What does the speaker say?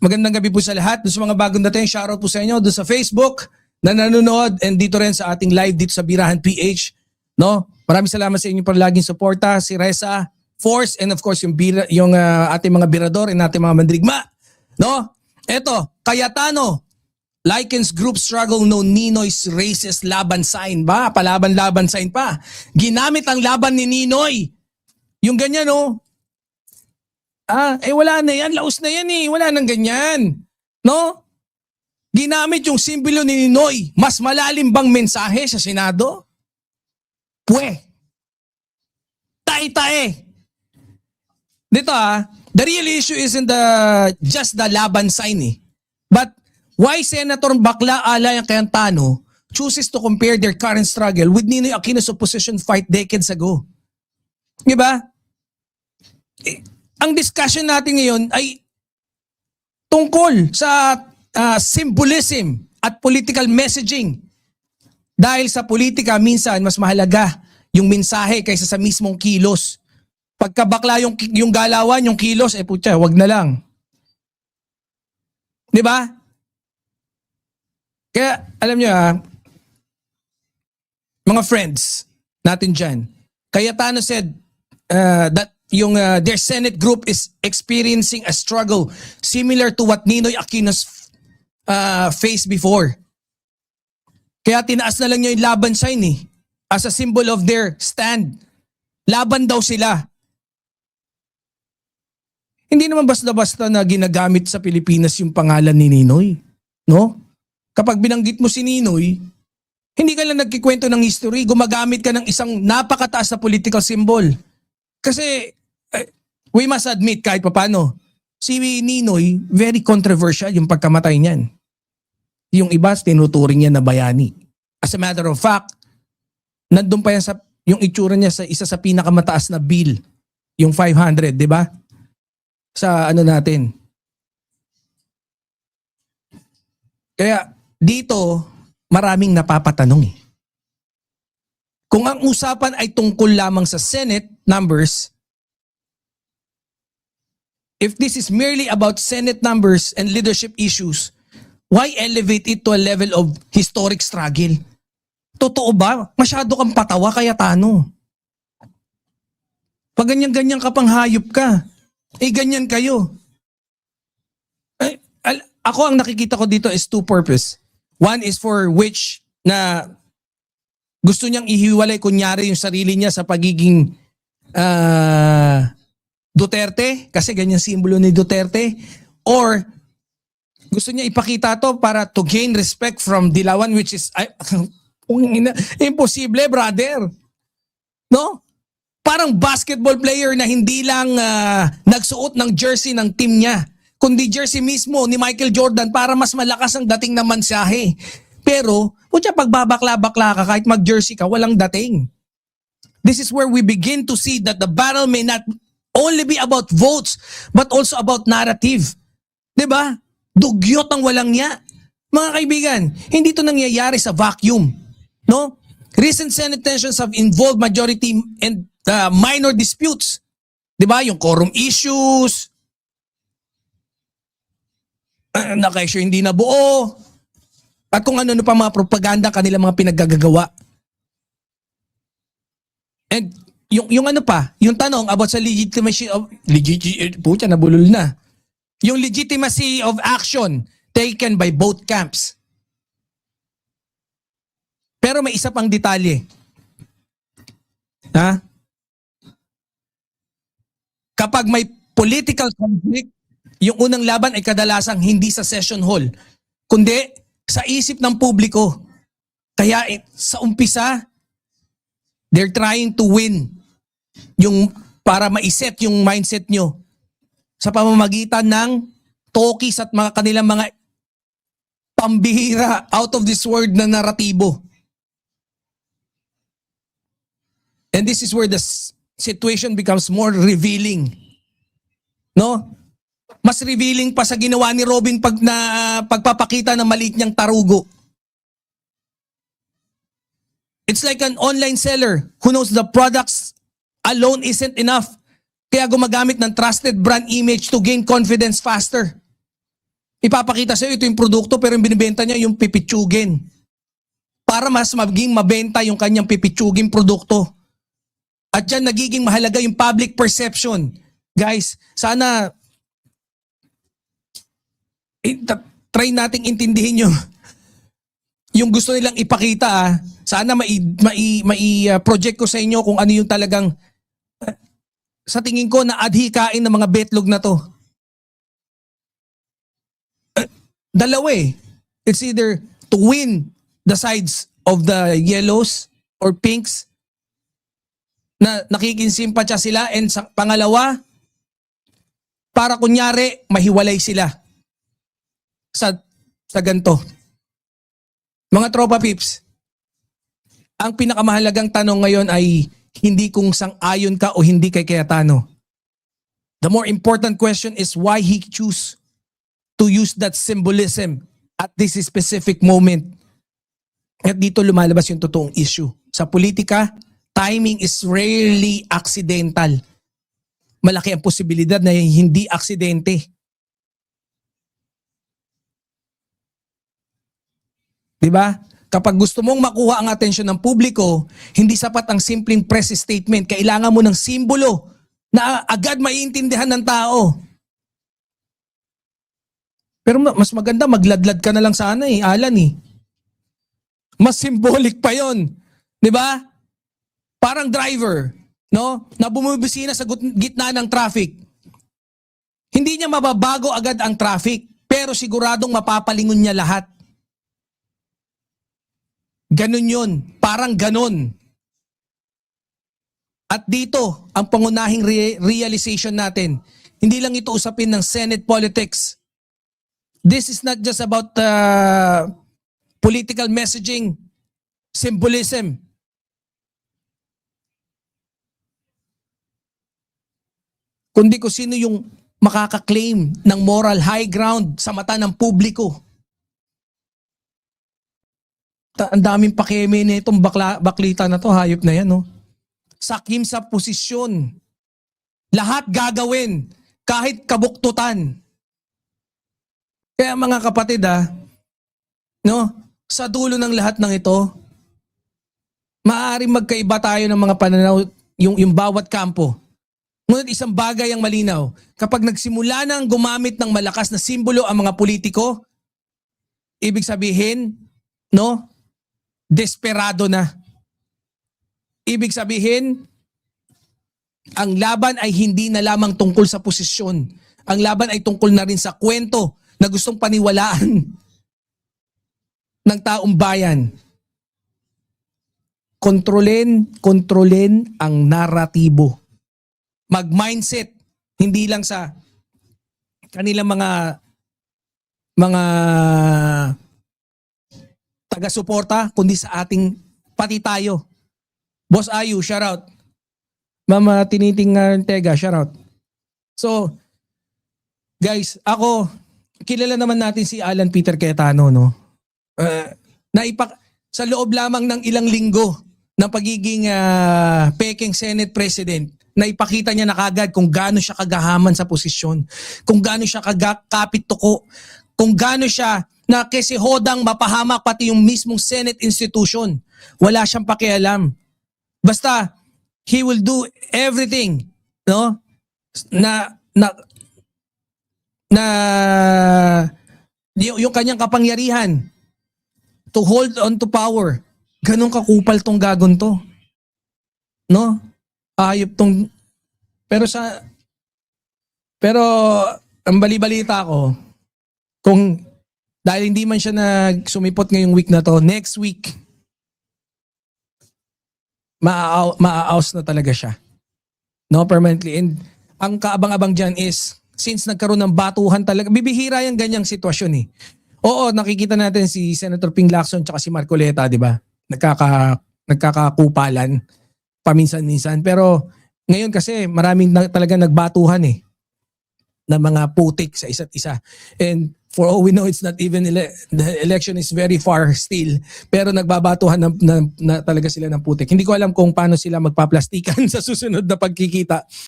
magandang gabi po sa lahat. Doon sa mga bagong dating, shoutout po sa inyo. Doon sa Facebook na nanonood and dito rin sa ating live dito sa Birahan PH. No? Maraming salamat sa inyo para laging suporta. Si Reza, Force, and of course yung ating mga birador and ating mga mandirigma. No? Eto, Cayetano. Likens group struggle no Ninoy's racist laban sign ba? Palaban-laban sign pa. Ginamit ang laban ni Ninoy. Yung ganyan, no? Wala na yan. Laos na yan eh. Wala nang ganyan. No? Ginamit yung simbolo ni Ninoy. Mas malalim bang mensahe sa Senado? Tae-tae. Dito the real issue isn't just the laban sign eh. But why Senator Bakla Alay ang Cayetano chooses to compare their current struggle with Ninoy Aquino's opposition fight decades ago? Diba? Ang discussion natin ngayon ay tungkol sa symbolism at political messaging. Dahil sa politika minsan mas mahalaga yung mensahe kaysa sa mismong kilos. Pagkabakla yung galawan, yung kilos, putya, wag na lang. Di ba? Kaya alam nyo mga friends natin dyan, Cayetano said that their Senate group is experiencing a struggle similar to what Ninoy Aquino's faced before. Kaya tinaas na lang niya yung laban sign as a symbol of their stand. Laban daw sila. Hindi naman basta-basta na ginagamit sa Pilipinas yung pangalan ni Ninoy. No? Kapag binanggit mo si Ninoy, hindi ka lang nagkikwento ng history, gumagamit ka ng isang napakataas na political symbol. Kasi we must admit kahit papano, si Ninoy, very controversial yung pagkamatay niyan. Yung iba, tinuturing niya na bayani. As a matter of fact, nandun pa yan yung itsura niya sa isa sa pinakamataas na bill, yung 500, di ba? Sa natin. Kaya dito, maraming napapatanong Kung ang usapan ay tungkol lamang sa Senate numbers, if this is merely about Senate numbers and leadership issues, why elevate it to a level of historic struggle? Totoo ba? Masyado kang patawa, Cayetano. Pag ganyan-ganyan ka pang hayop ka, ganyan kayo. Ako ang nakikita ko dito is two purpose. One is for which na gusto niyang ihiwalay kunyari yung sarili niya sa pagiging Duterte, kasi ganyan simbolo ni Duterte, or gusto niya ipakita to para to gain respect from Dilawan, which is imposible, brother. No? Parang basketball player na hindi lang nagsuot ng jersey ng team niya, kundi jersey mismo ni Michael Jordan para mas malakas ang dating ng mensahe. Pero, pag babakla-bakla ka, kahit mag-jersey ka, walang dating. This is where we begin to see that the battle may not only be about votes, but also about narrative. Diba? Dugyot ang walang niya. Mga kaibigan, hindi to nangyayari sa vacuum. No? Recent Senate tensions have involved majority and minor disputes. Diba? Yung quorum issues, naka-issue hindi nabuo, at kung ano pa mga propaganda kanilang mga pinaggagawa. And yung yung tanong about sa legitimacy of nabulol na. Yung legitimacy of action taken by both camps. Pero may isa pang detalye. Kapag may political conflict, yung unang laban ay kadalasang hindi sa session hall, kundi sa isip ng publiko. Kaya sa umpisa, they're trying to win yung para maiset yung mindset nyo sa pamamagitan ng talkies at mga kanilang mga pambihira, out of this world na naratibo. And this is where the situation becomes more revealing. No? Mas revealing pa sa ginawa ni Robin pagpapakita ng maliit niyang tarugo. It's like an online seller who knows the products alone isn't enough. Kaya gumagamit ng trusted brand image to gain confidence faster. Ipapakita sa'yo ito yung produkto pero yung binibenta niya yung pipitsugin. Para mas maging mabenta yung kanyang pipitsugin produkto. At dyan nagiging mahalaga yung public perception. Guys, sana try nating intindihin yung gusto nilang ipakita. Sana mai-project ko sa inyo kung ano yung talagang sa tingin ko na adhikain ng mga betlog na to. Dalawa eh. It's either to win the sides of the yellows or pinks na nakikinsimpatya sila, and sa pangalawa, para kunyari mahiwalay sila sa ganito. Mga tropa pips, ang pinakamahalagang tanong ngayon ay hindi kung sang-ayon ka o hindi kay Cayetano. The more important question is why he choose to use that symbolism at this specific moment. At dito lumalabas yung totoong issue. Sa politika, timing is rarely accidental. Malaki ang posibilidad na hindi aksidente. Diba? Kapag gusto mong makuha ang atensyon ng publiko, hindi sapat ang simpleng press statement. Kailangan mo ng simbolo na agad maiintindihan ng tao. Pero mas maganda, magladlad ka na lang sana Alan Mas symbolic pa yon, di ba? Parang driver, no? Na bumibisina sa gitna ng traffic. Hindi niya mababago agad ang traffic, pero siguradong mapapalingon niya lahat. Ganun yun, parang ganun. At dito, ang pangunahing realization natin, hindi lang ito usapin ng Senate politics. This is not just about political messaging, symbolism. Kundi kung sino yung makaka-claim ng moral high ground sa mata ng publiko. Ang daming pakeme na itong baklita na to, hayop na yan, no? Sakim sa posisyon. Lahat gagawin, kahit kabuktutan. Kaya mga kapatid no, sa dulo ng lahat ng ito, maaaring magkaiba tayo ng mga pananaw, yung bawat kampo. Ngunit isang bagay ang malinaw, kapag nagsimula nang gumamit ng malakas na simbolo ang mga politiko, ibig sabihin, no, desperado na. Ibig sabihin, ang laban ay hindi na lamang tungkol sa posisyon. Ang laban ay tungkol na rin sa kwento na gustong paniwalaan ng taong bayan. Kontrolin ang naratibo. Mag-mindset, hindi lang sa kanilang mga taga-suporta, kundi sa ating pati tayo. Boss Ayu, shout out. Mama Tiniting Tega, shout out. So, guys, ako, kilala naman natin si Alan Peter Cayetano, no? Sa loob lamang ng ilang linggo ng pagiging peking Senate President, naipakita niya na kagad kung gaano siya kagahaman sa posisyon, kung gaano siya kapit tuko, kung gaano siya na kasi hodang mapahamak pati yung mismong Senate institution. Wala siyang pakialam. Basta, he will do everything, no? Yung kanyang kapangyarihan to hold on to power. Ganun kakupal tong gagon to. No? Ayop tong... Pero ang bali-balita ko, kung dahil hindi man siya nagsumipot ngayong week na to, next week, maa-aus na talaga siya. No, permanently. And ang kaabang-abang dyan is, since nagkaroon ng batuhan talaga, bibihira yung ganyang sitwasyon Oo, nakikita natin si Senator Ping Lacson tsaka si Marcoleta, di ba? Nagkakakupalan paminsan-minsan. Pero ngayon kasi maraming talaga nagbatuhan na mga putik sa isa't isa. And for all we know, it's not even, the election is very far still. Pero nagbabatuhan na talaga sila ng putik. Hindi ko alam kung paano sila magpaplastikan sa susunod na pagkikita.